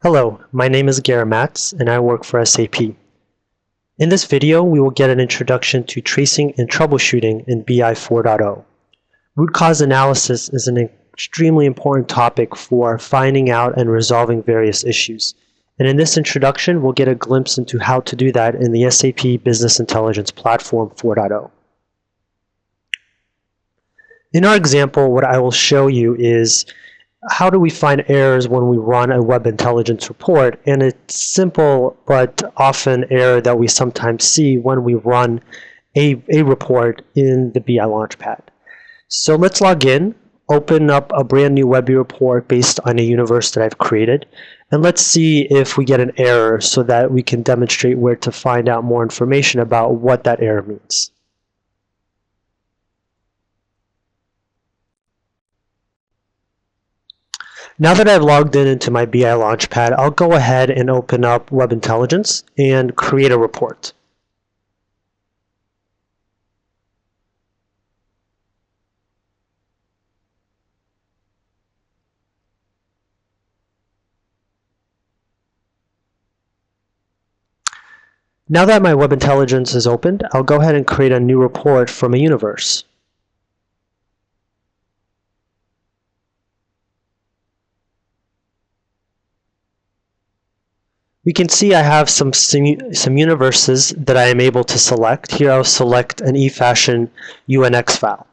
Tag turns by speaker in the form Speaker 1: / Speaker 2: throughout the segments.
Speaker 1: Hello, my name is Gera Mats and I work for SAP. In this video, we will get an introduction to tracing and troubleshooting in BI 4.0. Root cause analysis is an extremely important topic for finding out and resolving various issues. And in this introduction, we'll get a glimpse into how to do that in the SAP Business Intelligence Platform 4.0. In our example, what I will show you is how do we find errors when we run a web intelligence report, and it's simple but often error that we sometimes see when we run a report in the BI Launchpad. So let's log in, open up a brand new Webby report based on a universe that I've created, and let's see if we get an error so that we can demonstrate where to find out more information about what that error means. Now that I've logged into my BI Launchpad, I'll go ahead and open up Web Intelligence and create a report. Now that my Web Intelligence is opened, I'll go ahead and create a new report from a universe. We can see I have some universes that I am able to select. Here I'll select an eFashion UNX file.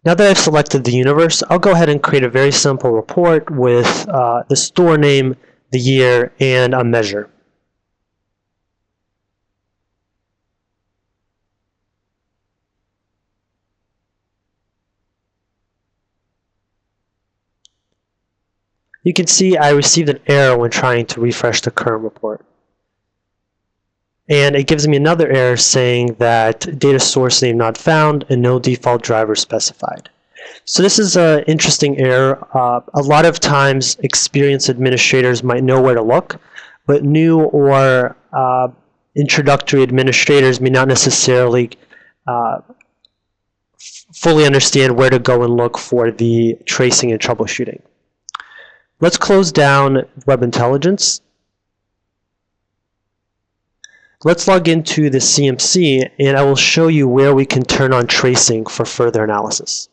Speaker 1: Now that I've selected the universe, I'll go ahead and create a very simple report with the store name, the year, and a measure. You can see I received an error when trying to refresh the current report. And it gives me another error saying that data source name not found and no default driver specified. So this is an interesting error. A lot of times experienced administrators might know where to look, but new or introductory administrators may not necessarily fully understand where to go and look for the tracing and troubleshooting. Let's close down Web Intelligence. Let's log into the CMC, and I will show you where we can turn on tracing for further analysis.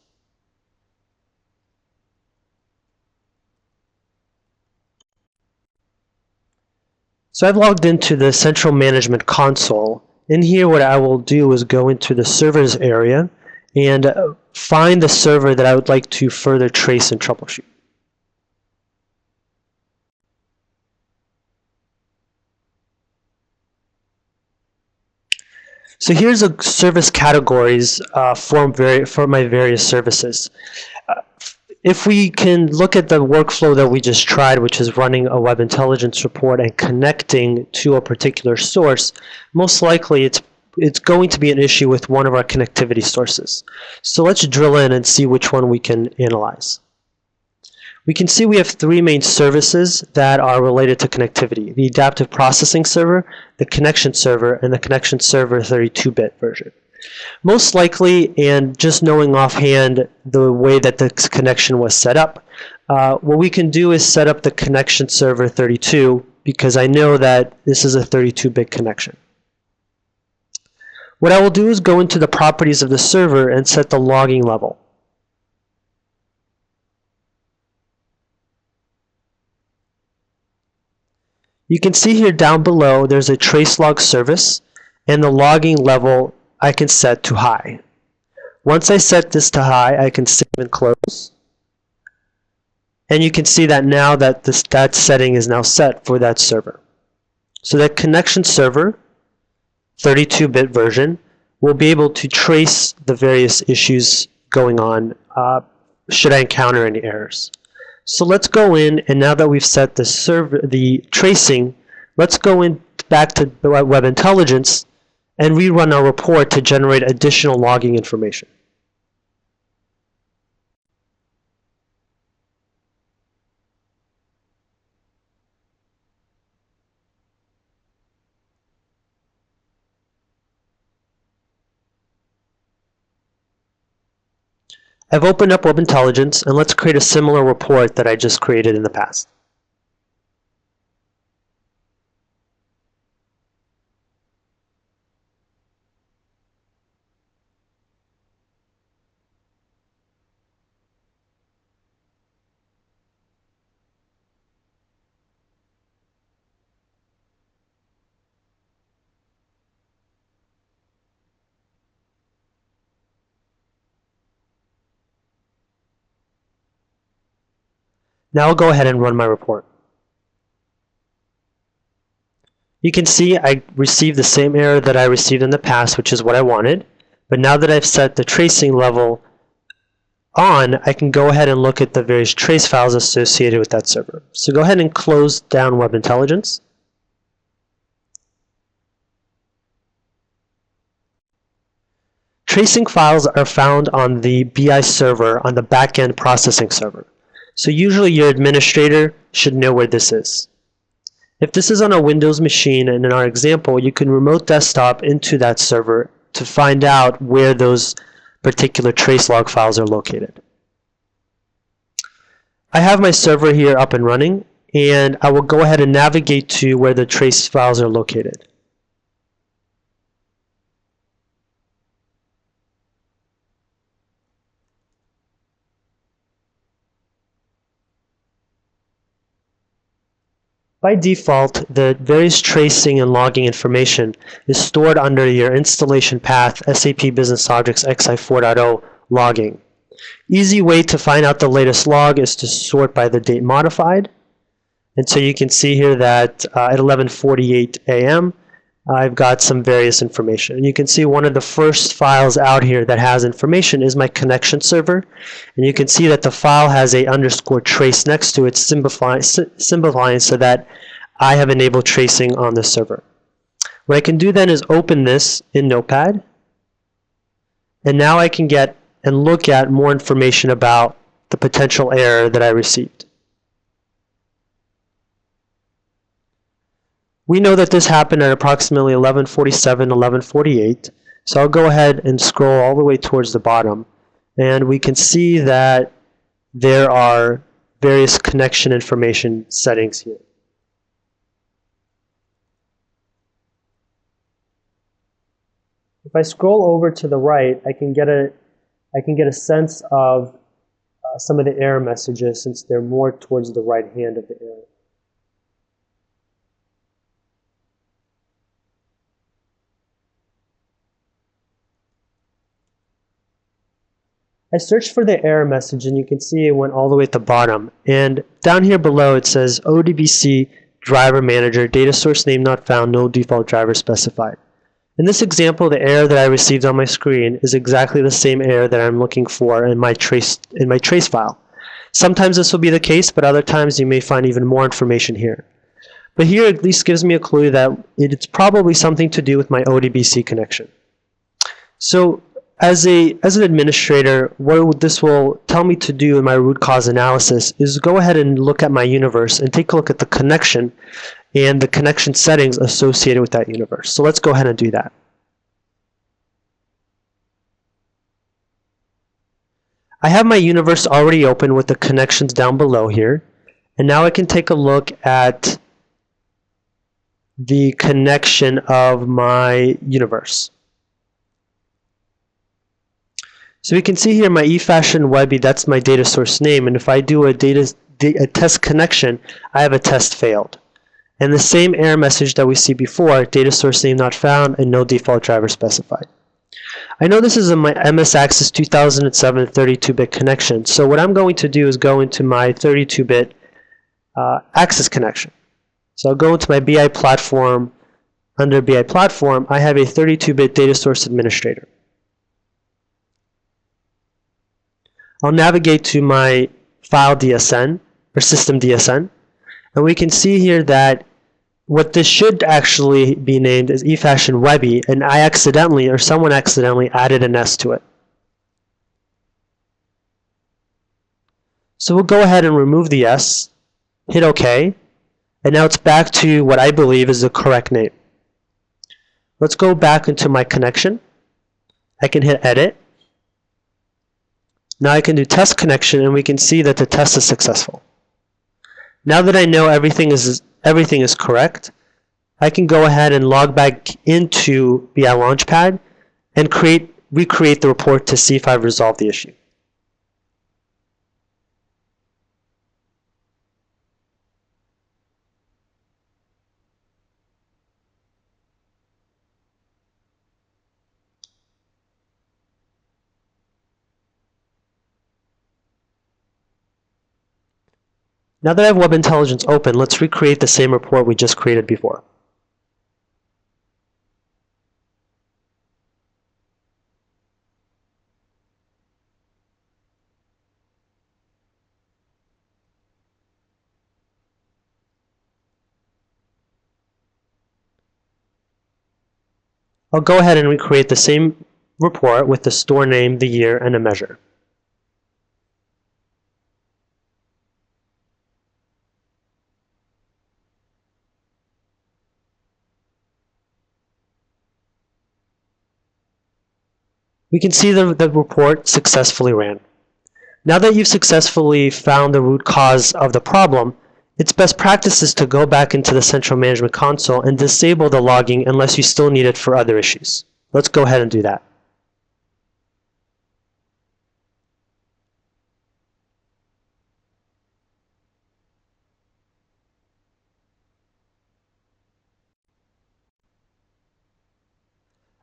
Speaker 1: So I've logged into the Central Management Console. In here, what I will do is go into the servers area and find the server that I would like to further trace and troubleshoot. So here's the service categories for my various services. If we can look at the workflow that we just tried, which is running a web intelligence report and connecting to a particular source, most likely it's going to be an issue with one of our connectivity sources. So let's drill in and see which one we can analyze. We can see we have three main services that are related to connectivity: the adaptive processing server, the connection server, and the connection server 32-bit version. Most likely, and just knowing offhand the way that the connection was set up, what we can do is set up the connection server 32 because I know that this is a 32-bit connection. What I will do is go into the properties of the server and set the logging level. You can see here down below there's a trace log service, and the logging level I can set to high. Once I set this to high, I can save and close. And you can see that now that that setting is now set for that server. So that connection server, 32-bit version, will be able to trace the various issues going on should I encounter any errors. So let's go in, and now that we've set the tracing, let's go in back to Web Intelligence and rerun our report to generate additional logging information. I've opened up Web Intelligence, and let's create a similar report that I just created in the past. Now I'll go ahead and run my report. You can see I received the same error that I received in the past, which is what I wanted. But now that I've set the tracing level on, I can go ahead and look at the various trace files associated with that server. So go ahead and close down Web Intelligence. Tracing files are found on the BI server on the back-end processing server. So usually your administrator should know where this is. If this is on a Windows machine, and in our example, you can remote desktop into that server to find out where those particular trace log files are located. I have my server here up and running, and I will go ahead and navigate to where the trace files are located. By default, the various tracing and logging information is stored under your installation path SAP BusinessObjects Xi 4.0 logging. Easy way to find out the latest log is to sort by the date modified. And so you can see here that at 11:48 a.m. I've got some various information. And you can see one of the first files out here that has information is my connection server. And you can see that the file has a underscore trace next to it, simplifying so that I have enabled tracing on this server. What I can do then is open this in Notepad. And now I can get and look at more information about the potential error that I received. We know that this happened at approximately 11:47, 11:48. So I'll go ahead and scroll all the way towards the bottom. And we can see that there are various connection information settings here. If I scroll over to the right, I can get a sense of some of the error messages, since they're more towards the right hand of the arrow. I searched for the error message, and you can see it went all the way at the bottom. And down here below it says ODBC driver manager, data source name not found, no default driver specified. In this example, the error that I received on my screen is exactly the same error that I'm looking for in my trace file. Sometimes this will be the case, but other times you may find even more information here. But here at least gives me a clue that it's probably something to do with my ODBC connection. So as an administrator, what this will tell me to do in my root cause analysis is go ahead and look at my universe and take a look at the connection and the connection settings associated with that universe. So let's go ahead and do that. I have my universe already open with the connections down below here. And now I can take a look at the connection of my universe. So we can see here my eFashion Webby, that's my data source name, and if I do a test connection, I have a test failed. And the same error message that we see before, data source name not found and no default driver specified. I know this is my MS Access 2007 32-bit connection, so what I'm going to do is go into my 32-bit Access connection. So I'll go into my BI platform. Under BI platform, I have a 32-bit data source administrator. I'll navigate to my file DSN, or system DSN, and we can see here that what this should actually be named is eFashion Webby, and I accidentally, or someone accidentally, added an S to it. So we'll go ahead and remove the S, hit OK, and now it's back to what I believe is the correct name. Let's go back into my connection. I can hit Edit. Now I can do test connection, and we can see that the test is successful. Now that I know everything is correct, I can go ahead and log back into BI Launchpad and recreate the report to see if I've resolved the issue. Now that I have Web Intelligence open, let's recreate the same report we just created before. I'll go ahead and recreate the same report with the store name, the year, and a measure. We can see the report successfully ran. Now that you've successfully found the root cause of the problem, it's best practices to go back into the Central Management Console and disable the logging unless you still need it for other issues. Let's go ahead and do that.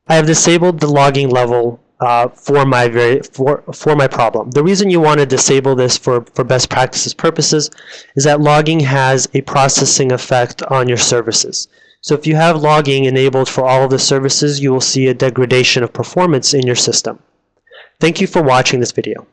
Speaker 1: I have disabled the logging level for my problem. The reason you want to disable this for best practices purposes is that logging has a processing effect on your services. So if you have logging enabled for all of the services, you will see a degradation of performance in your system. Thank you for watching this video.